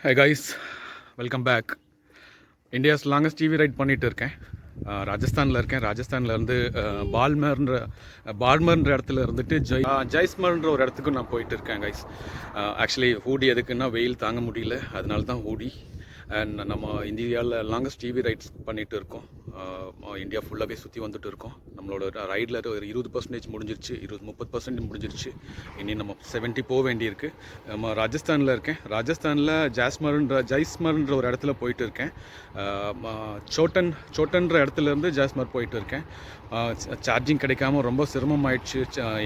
High guys, welcome back. India's longest TV ride பண்ணிகிட்டு இருக்கேன். ராஜஸ்தானில் இருக்கேன். ராஜஸ்தான்லேருந்து பார்மர்ன்ற இடத்துல இருந்துட்டு ஜெய்ஸ்மர்ன்ற ஒரு இடத்துக்கு நான் போயிட்டு இருக்கேன் கைஸ். ஆக்சுவலி ஹூடி எதுக்குன்னா வெயில் தாங்க முடியல, அதனால தான் ஹூடி. அண்ட் நம்ம இந்தியாவில் லாங்கஸ்ட் டிவி ரைட்ஸ் பண்ணிகிட்டு இருக்கோம். இந்தியா ஃபுல்லாகவே சுற்றி வந்துட்டு இருக்கோம். நம்மளோட ரைடில் ஒரு 20% முடிஞ்சிருச்சு, 30% முடிஞ்சிருச்சு. இனி நம்ம 70 போக வேண்டியிருக்கு. நம்ம ராஜஸ்தானில் இருக்கேன். ராஜஸ்தானில் ஜெய்ஸ்மர்ன்ற ஒரு இடத்துல போயிட்டு இருக்கேன். சோட்டன்ற இடத்துலேருந்து ஜெய்ஸ்மர் போயிட்டு இருக்கேன். சார்ஜிங் கிடைக்காம ரொம்ப சிரமமாயிடுச்சு.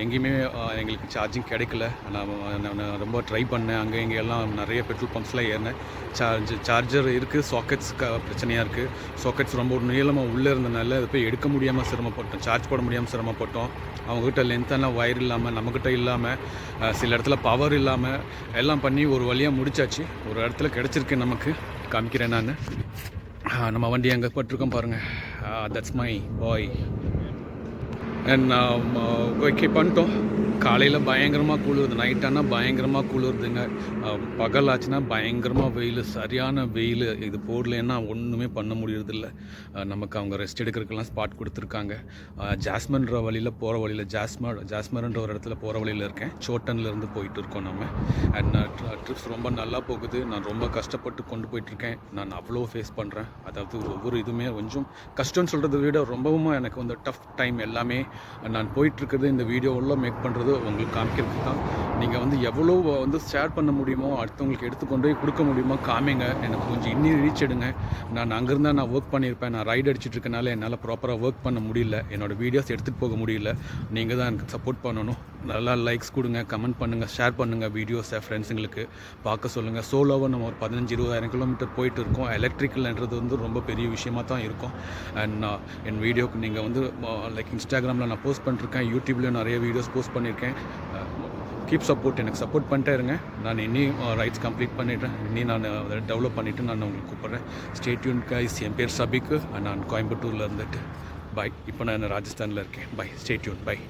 எங்கேயுமே எங்களுக்கு சார்ஜிங் கிடைக்கல. நான் ரொம்ப ட்ரை பண்ணேன். அங்கே எங்கெல்லாம் நிறைய பெட்ரோல் பம்ப்ஸ்லாம் ஏறினேன். சார்ஜர் இருக்குது, சாக்கெட்ஸ் பிரச்சனையாக இருக்குது. சாக்கெட்ஸ் ரொம்ப நீளமாக உள்ளே இருந்தனால அதை போய் எடுக்க முடியாமல் சிரமப்பட்டோம். சார்ஜ் போட முடியாமல் சிரமப்பட்டோம். அவங்ககிட்ட லென்த்தான ஒயர் இல்லாமல், நம்மக்கிட்ட இல்லாமல், சில இடத்துல பவர் இல்லாமல் எல்லாம் பண்ணி ஒரு வழியாக முடிச்சாச்சு. ஒரு இடத்துல கிடச்சிருக்கு, நமக்கு காமிக்கிறேன் நான். நம்ம வண்டி அங்கே பட்டிருக்கோம் பாருங்கள். That's my boy. And okay பண்ணிட்டோம். காலையில் பயங்கரமாக குளிருது, நைட்டானால் பயங்கரமாக குளிருதுங்க. பகல் ஆச்சுன்னா பயங்கரமாக வெயில், சரியான வெயில். இது போடலன்னா ஒன்றுமே பண்ண முடியறதில்ல. நமக்கு அவங்க ரெஸ்ட் எடுக்கிறதுக்கெல்லாம் ஸ்பாட் கொடுத்துருக்காங்க. ஜாஸ்மர்ன்ற வழியில் போகிற வழியில், ஜாஸ்மர்ன்ற ஒரு இடத்துல போகிற வழியில் இருக்கேன். சோட்டன்லேருந்து போயிட்டு இருக்கோம் நம்ம. அண்ட் ட்ரிப்ஸ் ரொம்ப நல்லா போகுது. நான் ரொம்ப கஷ்டப்பட்டு கொண்டு போயிட்டுருக்கேன். நான் அவ்வளோ ஃபேஸ் பண்ணுறேன். அதாவது ஒவ்வொரு இதுவுமே கொஞ்சம் கஷ்டம்னு சொல்கிறத விட ரொம்பவும் எனக்கு வந்து டஃப் டைம் எல்லாமே. நான் போயிட்டுருக்கிறது இந்த வீடியோவில் மேக் பண்ணுறது உங்களுக்கு காமிக்கிறதுக்கு தான். நீங்கள் வந்து எவ்வளோ வந்து ஷேர் பண்ண முடியுமோ, அடுத்தவங்களுக்கு எடுத்துக்கொண்டு போய் கொடுக்க முடியுமோ காமிங்க. எனக்கு கொஞ்சம் இன்னும் ரீச் எடுங்க. நான் அங்கேருந்தால் நான் ஒர்க் பண்ணியிருப்பேன். நான் ரைடு அடிச்சுட்டு இருக்கனால என்னால் ப்ராப்பராக ஒர்க் பண்ண முடியல. என்னோடய வீடியோஸ் எடுத்துகிட்டு போக முடியல. நீங்கள் தான் எனக்கு சப்போர்ட் பண்ணணும். நல்லா லைக்ஸ் கொடுங்க, கமெண்ட் பண்ணுங்கள், ஷேர் பண்ணுங்கள் வீடியோஸை ஃப்ரெண்ட்ஸுங்களுக்கு பார்க்க சொல்லுங்கள். சோலோவாக நம்ம ஒரு 15-20,000 கிலோமீட்டர் போயிட்டு இருக்கோம். எலக்ட்ரிக்கல்ன்றது வந்து ரொம்ப பெரிய விஷயமாக தான் இருக்கும். அண்ட் என் வீடியோக்கு நீங்கள் வந்து லைக் இன்ஸ்டாகிராமில் நான் போஸ்ட் பண்ணிருக்கேன், யூடியூப்லேயும் நிறைய வீடியோஸ் போஸ்ட் பண்ணியிருக்கேன். கீப் சப்போர்ட், எனக்கு சப்போர்ட் பண்ணிட்டே இருங்க. நான் இன்னும் ரைட்ஸ் கம்ப்ளீட் பண்ணிடுறேன். இன்னும் நான் அதை டெவலப் பண்ணிவிட்டு நான் உங்களுக்கு கூப்பிட்றேன். Stay tune guys. என் பேர் சபிக்கு. நான் கோயம்புத்தூரில் இருந்துட்டு பாய். இப்போ நான் ராஜஸ்தானில் இருக்கேன். பாய், ஸ்டே டியூன், பாய்.